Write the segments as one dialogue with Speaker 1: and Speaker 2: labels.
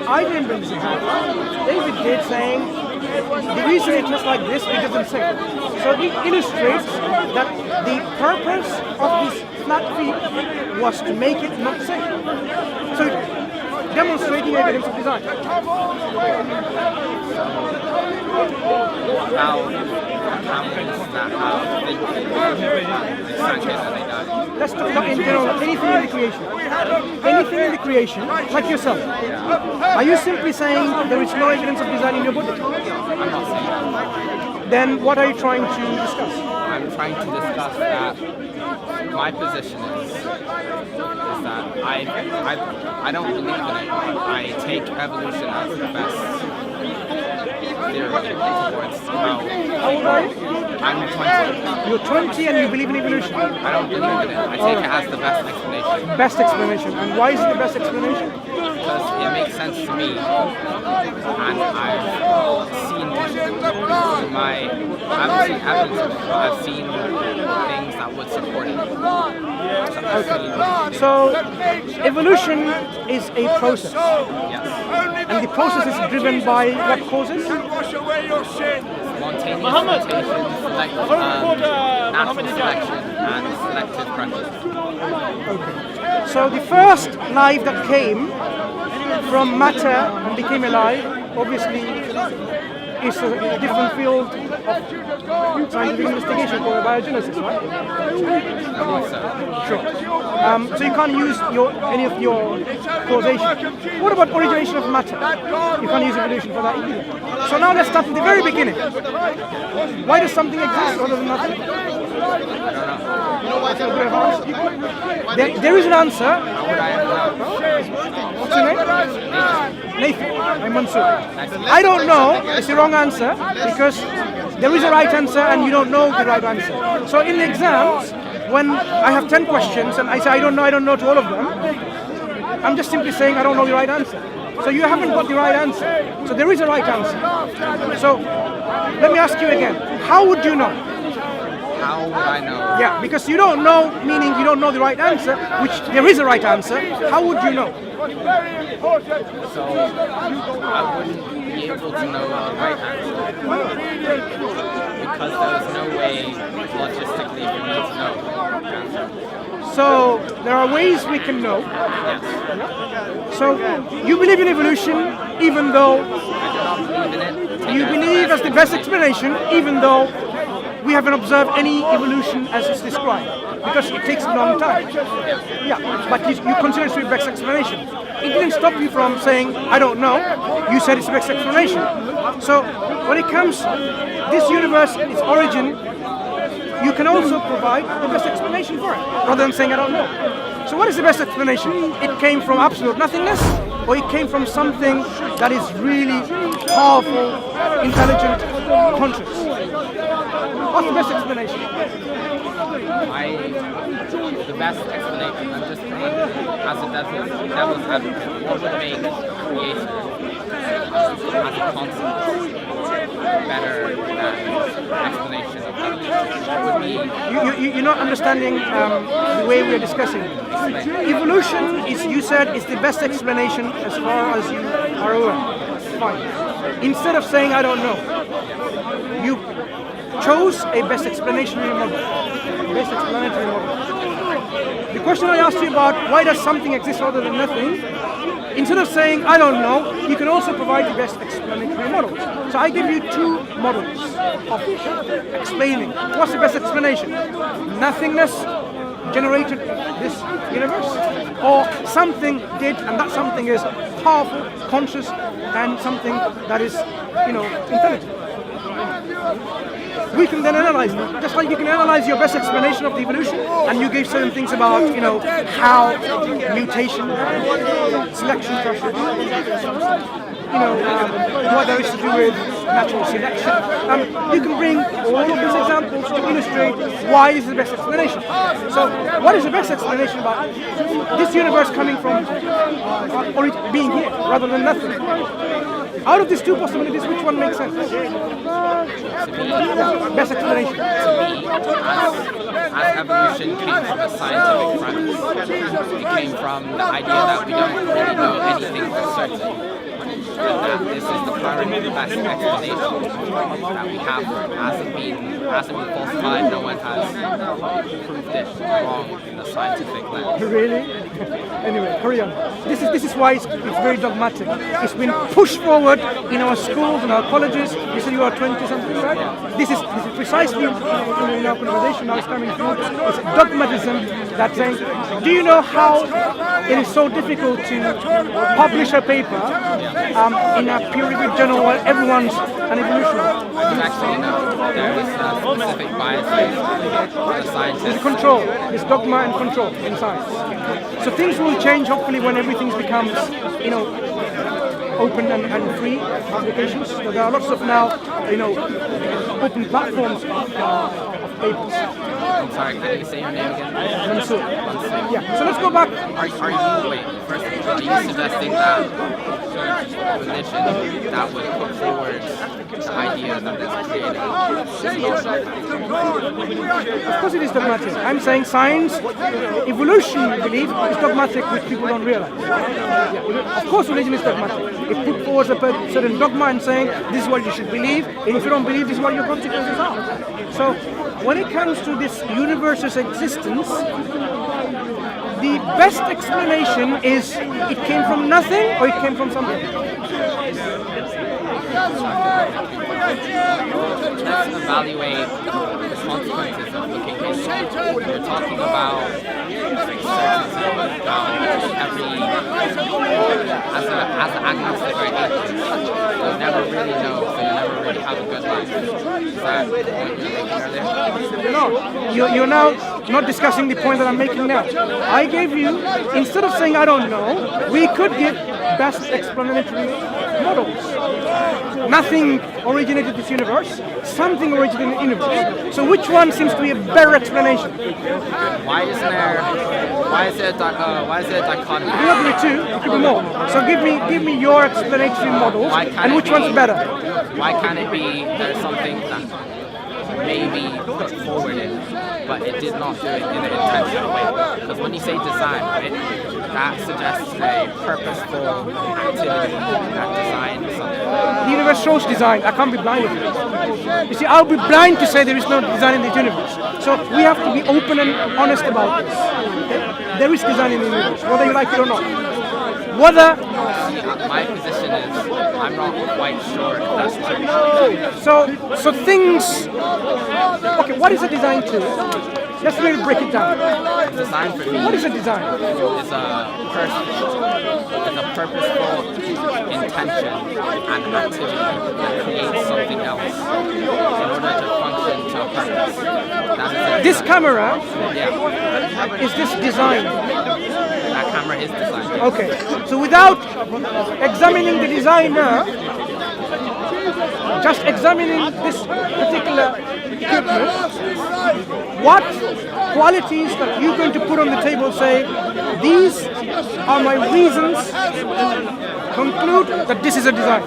Speaker 1: I didn't bring this example. David did, saying the reason it's just like this, it doesn't say. So it illustrates that the purpose of this flat feet was to make it not safe. So demonstrating evidence of design. Let's talk about in general, anything in the creation. Anything in the creation, like yourself. Are you simply saying there is no evidence of design in your body?
Speaker 2: I'm not saying that.
Speaker 1: Then what are you trying to discuss?
Speaker 2: I'm trying to discuss that my position is that I don't believe in it. I take evolution as the best theory towards how
Speaker 1: old are you?
Speaker 2: I'm 20.
Speaker 1: You're 20 and you believe in evolution?
Speaker 2: I don't believe in it. I take it as the best explanation.
Speaker 1: Best explanation. And why is it the best explanation?
Speaker 2: Because it makes sense to me, and I've seen my, I haven't seen evidence of it, but I've seen things that would support it.
Speaker 1: So evolution is a process.
Speaker 2: Yes.
Speaker 1: And the process is driven by what causes?
Speaker 2: Spontaneous mutation, natural selection, and selective preference.
Speaker 1: Okay. So the first life that came from matter and became alive, obviously, is a different field of scientific investigation called biogenesis, right? Sure. So you can't use any of your causation. What about origination of matter? You can't use evolution for that either. So now let's start from the very beginning. Why does something exist other than nothing? There is an answer. What's your name? Nathan. I'm Mansur. I don't know. It's the wrong answer because there is a right answer and you don't know the right answer. So in the exams, when I have 10 questions and I say I don't know to all of them, I'm just simply saying I don't know the right answer. So you haven't got the right answer. So there is a right answer. So let me ask you again. How would you know?
Speaker 2: How would I know?
Speaker 1: Yeah, because you don't know, meaning you don't know the right answer, which there is a right answer. How would you know?
Speaker 2: So I wouldn't be able to know the right answer because there's no way logistically for me to know the answer.
Speaker 1: So there are ways we can know.
Speaker 2: Yes.
Speaker 1: So you believe in evolution even though
Speaker 2: I do not believe in it.
Speaker 1: you believe as the best explanation even though we haven't observed any evolution as it's described because it takes a long time. Yeah, but you consider it to be the best explanation. It didn't stop you from saying, I don't know. You said it's the best explanation. So when it comes, this universe, its origin, you can also provide the best explanation for it, rather than saying, I don't know. So what is the best explanation? It came from absolute nothingness, or it came from something that is really powerful, intelligent, conscious? What's the best explanation?
Speaker 2: The best explanation, I'm just saying, as a devil's advocate, what would make creation as a concept better than explanation of evolution? What would be...
Speaker 1: You're not understanding the way we're discussing. Evolution is, you said, is the best explanation as far as you are aware. Fine. Instead of saying, I don't know, you chose a best explanatory model. Best explanatory model. The question I asked you about why does something exist other than nothing, instead of saying I don't know, you can also provide the best explanatory model. So I give you two models of explaining. What's the best explanation? Nothingness generated this universe, or something did, and that something is powerful, conscious, and something that is, intelligent. We can then analyze them. Just like you can analyze your best explanation of the evolution, and you gave certain things about, how mutation, selection process, what there is to do with natural selection. You can bring all of these examples to illustrate why is the best explanation. So, what is the best explanation about this universe coming from, or it being here, rather than nothing? Out of these two possibilities, which one makes sense?
Speaker 2: To me,
Speaker 1: Yeah, best explanation.
Speaker 2: To me, as evolution came from a scientific premise, it came from the idea that we don't really know anything for certain. And that this is the current best explanation that we have for it. Hasn't been falsified. No one has proved it wrong in the scientific lens.
Speaker 1: Really? Anyway, carry on. This is why it's very dogmatic. It's been pushed forward in our schools and our colleges. You said you are 20 something, right? This is precisely in our conversation now is coming through. It's dogmatism that's saying, do you know how it is so difficult to publish a paper in a peer-reviewed journal while everyone's an evolutionist?
Speaker 2: Actually, no. There is a specific bias for the scientists.
Speaker 1: It's control. It's dogma and control in science. So things will change hopefully when everything becomes, open and free applications. So there are lots of now, open platforms of papers.
Speaker 2: I'm sorry, can you say your name again?
Speaker 1: Mansur. Yeah. So let's go back.
Speaker 2: Are you suggesting that religion that would put forward the idea that is created?
Speaker 1: Of course it is dogmatic. I'm saying science, evolution belief is dogmatic, which people don't realize. Yeah. Of course religion is dogmatic. It puts forward a certain dogma and saying this is what you should believe, and if you don't believe this is what your consequences are. So when it comes to this universe's existence, the best explanation is it came from nothing or it came from something.
Speaker 2: Let's evaluate the consequences of looking into. We're talking about certainty as an agnostic or atheist. You never really know, so you never really have a good life. Is that what you were making earlier?
Speaker 1: No, you're now not discussing the point that I'm making now. I gave you, instead of saying I don't know, we could give best explanatory models. Nothing originated this universe, something originated in the universe. So which one seems to be a better explanation?
Speaker 2: Why is there a dichotomy?
Speaker 1: It could be two, it could be more. So give me your explanatory models and which one's better?
Speaker 2: Why can't it be there's something that maybe put forward it, but it did not do it in an intentional way? Because when you say design, right, that suggests a purposeful activity that designed something.
Speaker 1: The universe shows design. I can't be blind with it. You see, I'll be blind to say there is no design in the universe. So we have to be open and honest about this. Okay? There is design in the universe, whether you like it or not.
Speaker 2: My position is I'm not quite sure if that's true.
Speaker 1: So things. Okay, what is a design to? Let's really break it down.
Speaker 2: Design for me.
Speaker 1: What is a design?
Speaker 2: It's a purposeful intention and activity that creates something else in order to function to a purpose. That is
Speaker 1: this camera,
Speaker 2: is
Speaker 1: this design?
Speaker 2: That camera is designed.
Speaker 1: Okay, so without examining the designer, just examining this particular equipment, what qualities that you're going to put on the table say, these are my reasons to conclude that this is a design?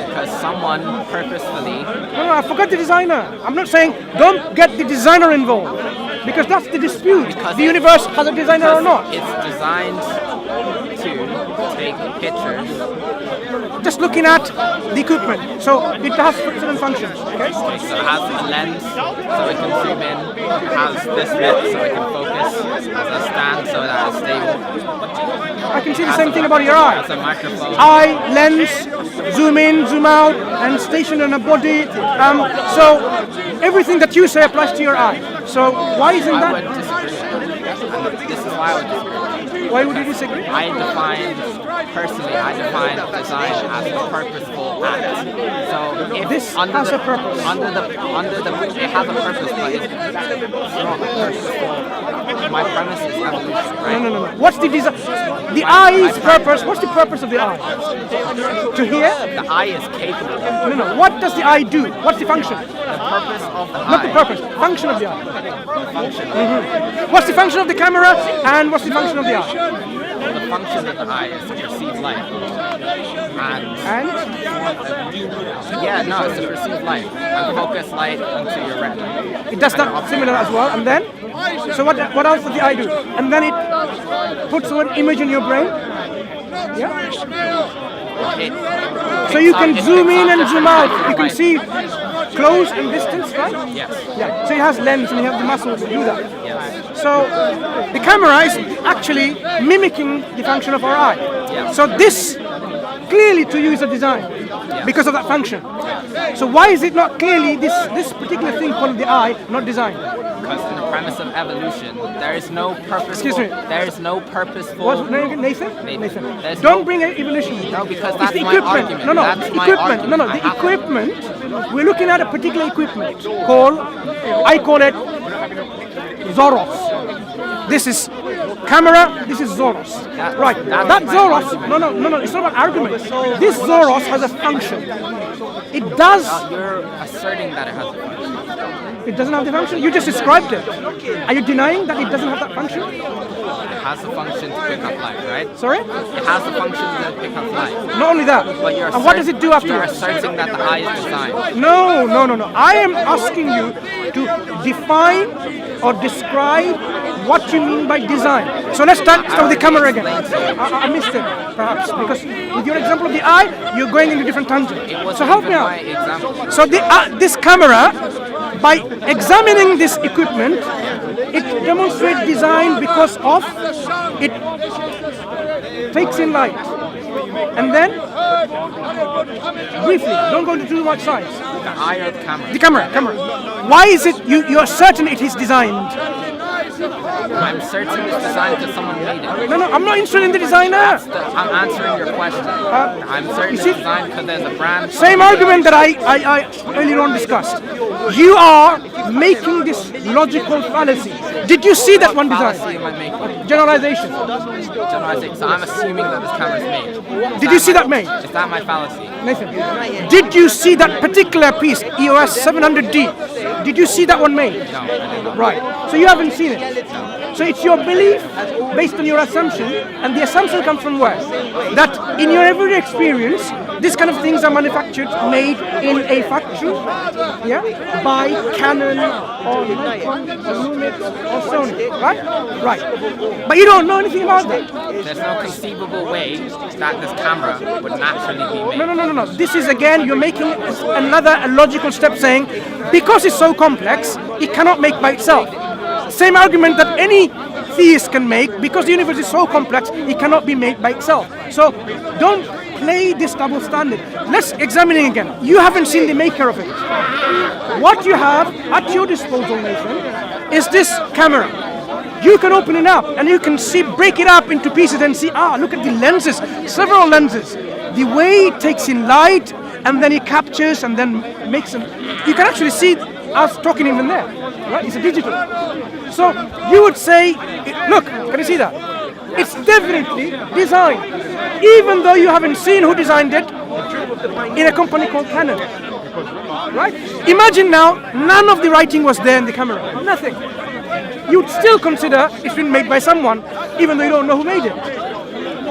Speaker 2: Because someone purposefully...
Speaker 1: No, I forgot the designer. I'm not saying don't get the designer involved, because that's the dispute. Because the universe has a designer or not.
Speaker 2: It's designed to take pictures.
Speaker 1: Just looking at the equipment, so it has certain functions. Okay?
Speaker 2: So it has a lens, so it can zoom in. It has this bit, so it can focus. It has a stand, so that it's stable.
Speaker 1: I can see the same thing about your eye.
Speaker 2: It has a microphone.
Speaker 1: Eye, lens, zoom in, zoom out, and station on a body. So everything that you say applies to your eye. So why isn't that?
Speaker 2: I would disagree. And this is why I would disagree.
Speaker 1: Why would you disagree?
Speaker 2: I define design as a purposeful act. So if
Speaker 1: this has a purpose.
Speaker 2: It has a purpose, but it's not purposeful. My premise is evolution, right?
Speaker 1: No. What's the design? The eye's purpose. What's the purpose of the eye? To hear?
Speaker 2: The eye is capable.
Speaker 1: No. What does the eye do? What's the function?
Speaker 2: The purpose of the eye.
Speaker 1: Not the purpose. Function of the eye.
Speaker 2: The function.
Speaker 1: What's the function of the camera and what's the function of the eye?
Speaker 2: The function of the eye is to perceive light.
Speaker 1: And
Speaker 2: Yeah, no, it's to perceive light and focus light onto your retina.
Speaker 1: it does that similar as well. And then, so what else does the eye do? And then it puts an image in your brain. Yeah. So you can zoom in and zoom out. You can see close and distance, right?
Speaker 2: Yes.
Speaker 1: Yeah. So it has lens and you have the muscles to do that.
Speaker 2: Yes.
Speaker 1: So the camera is actually mimicking the function of our eye.
Speaker 2: Yeah.
Speaker 1: So this clearly to you is a design because of that function. So why is it not clearly this particular thing called the eye not design?
Speaker 2: Because in the premise of evolution, there is no purposeful.
Speaker 1: Excuse me.
Speaker 2: There is no purposeful.
Speaker 1: What's Nathan?
Speaker 2: Nathan. There's
Speaker 1: Don't
Speaker 2: no-
Speaker 1: bring evolution.
Speaker 2: No, because
Speaker 1: It's
Speaker 2: that's
Speaker 1: the
Speaker 2: my
Speaker 1: equipment.
Speaker 2: argument.
Speaker 1: No,
Speaker 2: That's
Speaker 1: the
Speaker 2: my
Speaker 1: equipment.
Speaker 2: argument.
Speaker 1: No, the equipment. We're looking at a particular equipment called, I call it Zoros. This is camera, this is Zoros. Right.
Speaker 2: that's
Speaker 1: That
Speaker 2: my
Speaker 1: Zoros,
Speaker 2: argument.
Speaker 1: no, it's not an argument. This Zoros has a function. It does,
Speaker 2: You're asserting that it has a function.
Speaker 1: it doesn't have the function. You just described it. Are you denying that it doesn't have that function?
Speaker 2: It has a function to pick up light, right?
Speaker 1: Sorry?
Speaker 2: It has a function to pick up light.
Speaker 1: Not only that.
Speaker 2: But you're
Speaker 1: And what does it do
Speaker 2: You're
Speaker 1: afterwards?
Speaker 2: asserting that the eye is designed.
Speaker 1: No. I am asking you to define or describe what you mean by design. So let's start with the camera again. I missed it, perhaps, because with your example of the eye, you're going into different tangent. So help me
Speaker 2: My
Speaker 1: out.
Speaker 2: example.
Speaker 1: So this camera, by examining this equipment, it demonstrates design because of it takes in light. And then, briefly, don't go into too much science.
Speaker 2: The eye or the camera?
Speaker 1: The camera. Why is it you are certain it is designed?
Speaker 2: I'm certain it's designed because someone made it.
Speaker 1: No, I'm not interested in the designer.
Speaker 2: I'm answering your question. I'm certain
Speaker 1: you see-
Speaker 2: it's designed because there's a brand.
Speaker 1: Same argument that I earlier on discussed. You are making this logical fallacy. Did you see that one
Speaker 2: Fallacy
Speaker 1: design?
Speaker 2: am I making?
Speaker 1: Generalization.
Speaker 2: Generalizing. So I'm assuming that this camera is made.
Speaker 1: Did you see that made?
Speaker 2: Is that my fallacy?
Speaker 1: Nathan, did you see that particular piece, EOS 700D? Did you see that one made?
Speaker 2: No, I did not.
Speaker 1: Right. So you haven't seen it. So it's your belief based on your assumption, and the assumption comes from where? That in your everyday experience, these kind of things are manufactured, made in a factory, yeah, by Canon or Nikon or Lumix or Sony, right? Right. But you don't know anything about that.
Speaker 2: There's no conceivable way that this camera would naturally be made.
Speaker 1: No. This is again, you're making another logical step saying, because it's so complex, it cannot make by itself. Same argument that any theist can make, because the universe is so complex, it cannot be made by itself. So don't play this double standard. Let's examine it again. You haven't seen the maker of it. What you have at your disposal, Nathan, is this camera. You can open it up and you can see, break it up into pieces and see, look at the lenses, several lenses. The way it takes in light and then it captures and then makes them. You can actually see us talking even there, right? It's a digital. So you would say, look, can you see that? It's definitely designed, even though you haven't seen who designed it in a company called Canon, right? Imagine now, none of the writing was there in the camera, nothing. You'd still consider it's been made by someone, even though you don't know who made it.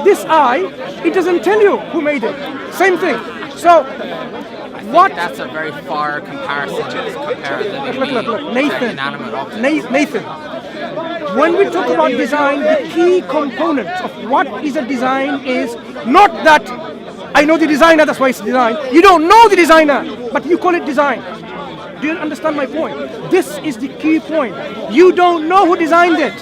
Speaker 1: This eye, it doesn't tell you who made it. Same thing. So, what?
Speaker 2: That's a very far comparison to compare a living being
Speaker 1: Look,
Speaker 2: to
Speaker 1: Nathan.
Speaker 2: an inanimate object.
Speaker 1: Nathan. When we talk about design, the key components of what is a design is not that I know the designer, that's why it's designed. You don't know the designer, but you call it design. Do you understand my point? This is the key point. You don't know who designed it,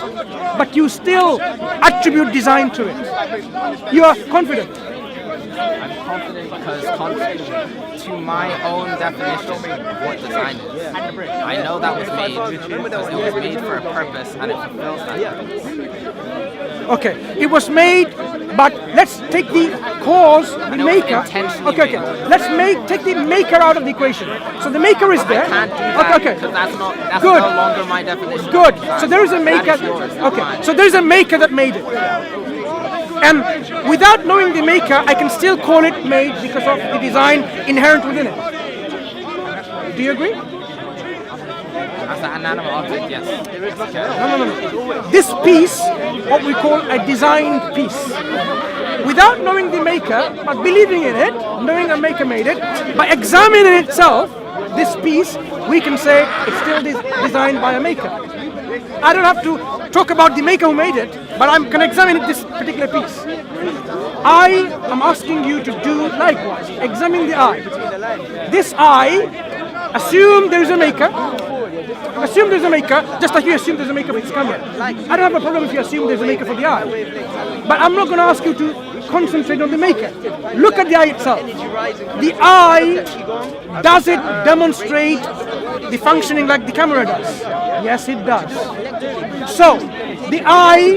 Speaker 1: but you still attribute design to it. You are confident.
Speaker 2: I'm confident because contrary to my own definition of what design is, I know that was made because it was made for a purpose and it fulfills that purpose.
Speaker 1: Okay, it was made, but let's take the cause, the
Speaker 2: And it was
Speaker 1: maker.
Speaker 2: intentionally
Speaker 1: Okay.
Speaker 2: made.
Speaker 1: Let's take the maker out of the equation. So the maker is there.
Speaker 2: I can't do that
Speaker 1: Okay.
Speaker 2: because that's
Speaker 1: Good.
Speaker 2: no longer my definition.
Speaker 1: Good.
Speaker 2: of design.
Speaker 1: So there is a maker.
Speaker 2: That is yours, not
Speaker 1: Okay.
Speaker 2: mine.
Speaker 1: So there is a maker that made it. And without knowing the maker, I can still call it made because of the design inherent within it. Do you agree?
Speaker 2: As an inanimate object, yes.
Speaker 1: No. This piece, what we call a designed piece. Without knowing the maker, but believing in it, knowing a maker made it, by examining itself, this piece, we can say it's still designed by a maker. I don't have to talk about the maker who made it, but I can examine this particular piece. I am asking you to do likewise. Examine the eye. This eye, assume there is a maker. Assume there's a maker, just like you assume there's a maker for this camera. I don't have a problem if you assume there's a maker for the eye. But I'm not going to ask you to concentrate on the maker. Look at the eye itself. The eye, does it demonstrate the functioning like the camera does? Yes, it does. So, the eye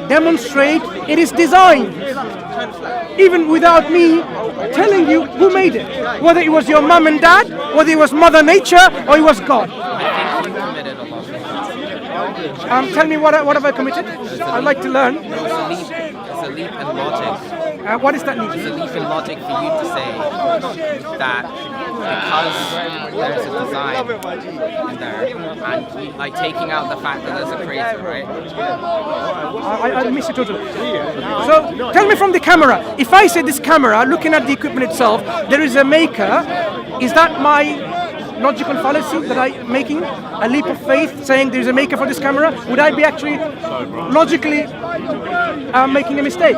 Speaker 1: demonstrates it is designed, even without me telling you who made it. Whether it was your mom and dad, whether it was Mother Nature, or it was God.
Speaker 2: I think you committed a lot of things.
Speaker 1: Tell me what have I committed? I'd like to learn.
Speaker 2: It's a leap in logic.
Speaker 1: What is that leap?
Speaker 2: It's a leap in logic for you to say that because there's a design in there, and like taking out the fact that there's a creator, right?
Speaker 1: I miss it totally. So tell me from the camera, if I say this camera, looking at the equipment itself, there is a maker, is that my logical fallacy that I'm making? A leap of faith saying there's a maker for this camera? Would I be actually logically making a mistake?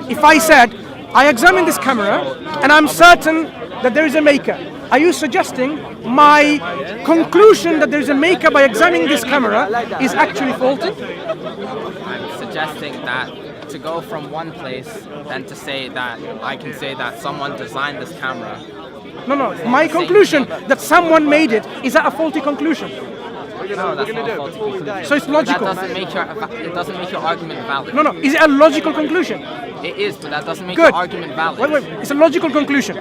Speaker 1: If I said, I examine this camera and I'm certain that there is a maker, are you suggesting my conclusion that there is a maker by examining this camera is actually faulty?
Speaker 2: I'm suggesting that to go from one place then to say that I can say that someone designed this camera.
Speaker 1: No. My conclusion that someone made it, is that a faulty conclusion?
Speaker 2: No, that's not a faulty conclusion.
Speaker 1: So it's logical.
Speaker 2: That it doesn't make your argument valid.
Speaker 1: No. Is it a logical conclusion?
Speaker 2: It is, but that doesn't make
Speaker 1: Good.
Speaker 2: your argument valid.
Speaker 1: Wait. It's a logical conclusion.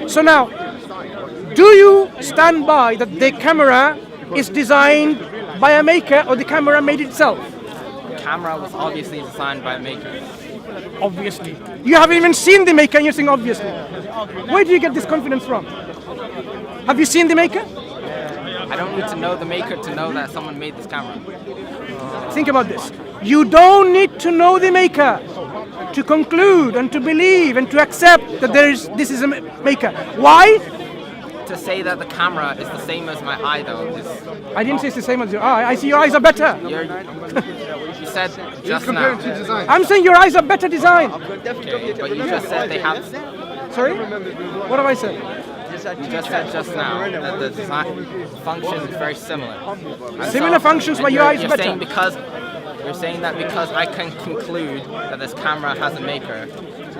Speaker 1: So now, do you stand by that the camera is designed by a maker or the camera made itself?
Speaker 2: The camera was obviously designed by a maker.
Speaker 1: Obviously. You haven't even seen the maker and you're saying obviously. Where do you get this confidence from? Have you seen the maker?
Speaker 2: I don't need to know the maker to know that someone made this camera.
Speaker 1: Think about this. You don't need to know the maker to conclude and to believe and to accept that this is a maker. Why?
Speaker 2: To say that the camera is the same as my eye, though, is...
Speaker 1: I didn't say it's the same as your eye. I see your eyes are better.
Speaker 2: You said just now.
Speaker 1: I'm saying your eyes are better designed.
Speaker 2: Okay, but you just said they have...
Speaker 1: Sorry? What have I said?
Speaker 2: You just said just now that the design function is very similar. And
Speaker 1: Similar functions, but your eyes are better.
Speaker 2: You're saying that because I can conclude that this camera has a maker,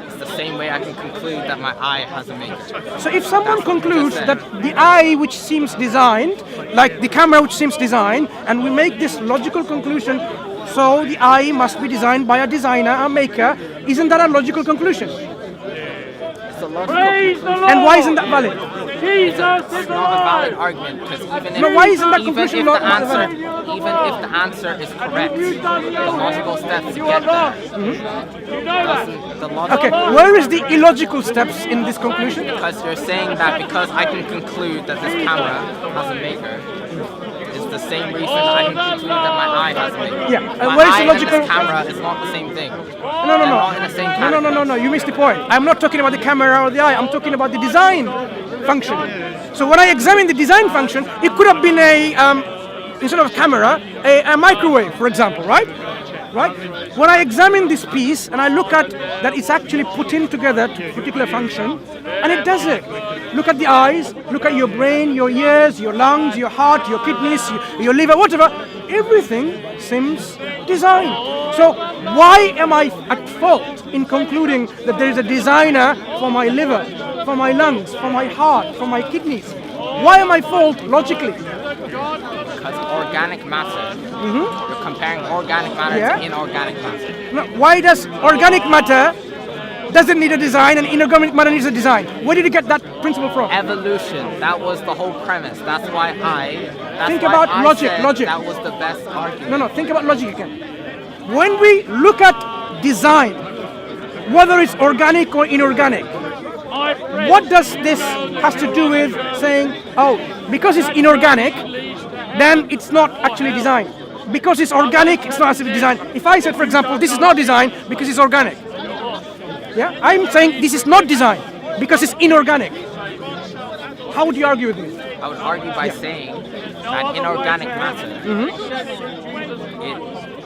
Speaker 2: it's the same way I can conclude that my eye has a maker.
Speaker 1: So if someone concludes that the eye which seems designed, like the camera which seems designed, and we make this logical conclusion, so the eye must be designed by a designer, a maker, isn't that a logical conclusion?
Speaker 2: It's a logical conclusion.
Speaker 1: And why isn't that valid?
Speaker 2: It's not a valid argument, because even if,
Speaker 1: why isn't that conclusion not valid?
Speaker 2: Even if the answer is correct, the logical steps to get there.
Speaker 1: Okay, where is the illogical steps in this conclusion?
Speaker 2: Because you're saying that because I can conclude that this camera has a maker, is the same reason I can conclude that my eye has a maker.
Speaker 1: Yeah,
Speaker 2: my
Speaker 1: where's
Speaker 2: eye
Speaker 1: the logical...
Speaker 2: and this camera is not the same thing.
Speaker 1: No.
Speaker 2: Not in the same category.
Speaker 1: No, you missed the point. I'm not talking about the camera or the eye, I'm talking about the design function. So when I examine the design function, it could have been instead of a camera, a microwave, for example, right? When I examine this piece and I look at that it's actually put in together to a particular function, and it does it. Look at the eyes, look at your brain, your ears, your lungs, your heart, your kidneys, your liver, whatever. Everything seems designed. So why am I at fault in concluding that there is a designer for my liver, for my lungs, for my heart, for my kidneys? Why am I at fault logically?
Speaker 2: Because organic matter, you're comparing organic matter to inorganic matter.
Speaker 1: No, why does organic matter doesn't need a design and inorganic matter needs a design? Where did you get that principle from?
Speaker 2: Evolution, that was the whole premise. That's why
Speaker 1: think about logic.
Speaker 2: That was the best argument.
Speaker 1: No, think about logic again. When we look at design, whether it's organic or inorganic, what does this has to do with saying, oh, because it's inorganic, then it's not actually design. Because it's organic, it's not actually design. If I said, for example, this is not design because it's organic. Yeah, I'm saying this is not design because it's inorganic. How would you argue with me?
Speaker 2: I would argue by saying that inorganic matter,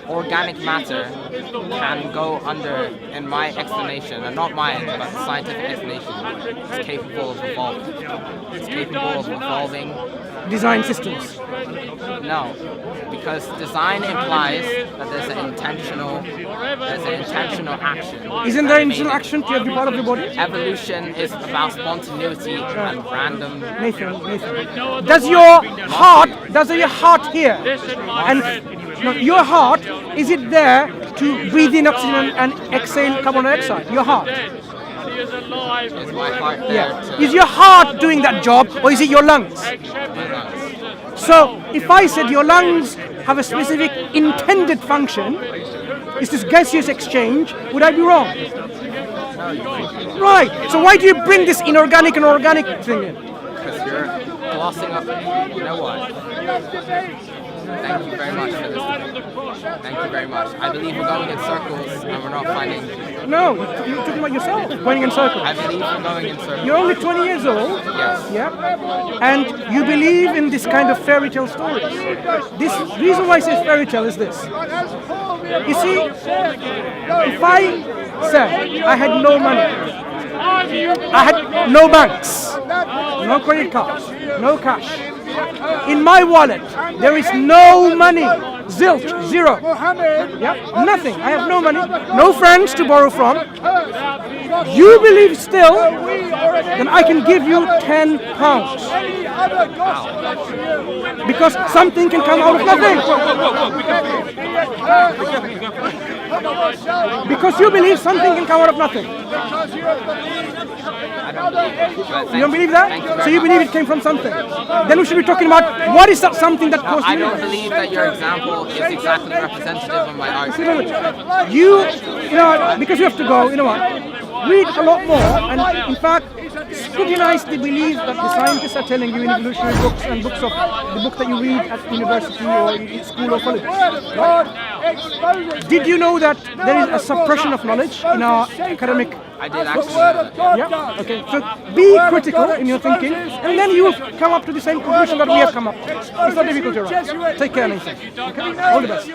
Speaker 2: organic matter can go under, in my explanation, and not mine, but the scientific explanation, it's capable of evolving. It's capable of evolving.
Speaker 1: Design systems.
Speaker 2: No, because design implies that there's an intentional action.
Speaker 1: Isn't there intentional action to every part of the body?
Speaker 2: Evolution is about spontaneity and random.
Speaker 1: Nathan. Does your heart here, and no, your heart, is it there to breathe in oxygen and exhale carbon dioxide? Your heart.
Speaker 2: Is my heart there to...
Speaker 1: Is your heart doing that job, or is it your lungs? So, if I said your lungs have a specific intended function, is this gaseous exchange, would I be wrong? Right. So why do you bring this inorganic and organic thing in?
Speaker 2: Because you're glossing up. You know what? Thank you very much for this debate. Thank you very much. I believe we're going in circles and we're not finding...
Speaker 1: No, you're talking about yourself, going in circles.
Speaker 2: I believe we're going in circles.
Speaker 1: You're only 20 years old.
Speaker 2: Yes.
Speaker 1: Yeah. And you believe in this kind of fairy tale stories. This reason why I say fairy tale is this. You see, if I said I had no money, I had no banks, no credit cards, no cash. In my wallet, there is no money. Zilch, zero. Yeah, nothing. I have no money, no friends to borrow from. You believe still, then I can give you £10. Because something can come out of nothing. Because you believe something can come out of nothing.
Speaker 2: I don't believe it.
Speaker 1: You don't believe that? So you believe it came from something. Then we should be talking about what is that something that caused
Speaker 2: I
Speaker 1: you?
Speaker 2: don't believe that your example is exactly representative of my argument.
Speaker 1: You know, because you have to go, you know what? Read a lot more, and in fact, scrutinize the belief that the scientists are telling you in evolutionary books and books of the book that you read at university or in school or college. Right? Did you know that there is a suppression of knowledge in our academic
Speaker 2: I did actually.
Speaker 1: Yeah? Okay. So be critical in your thinking, and then you will come up to the same conclusion that we have come up to. It's not difficult to write. Take care, Nathan. Okay? All the best.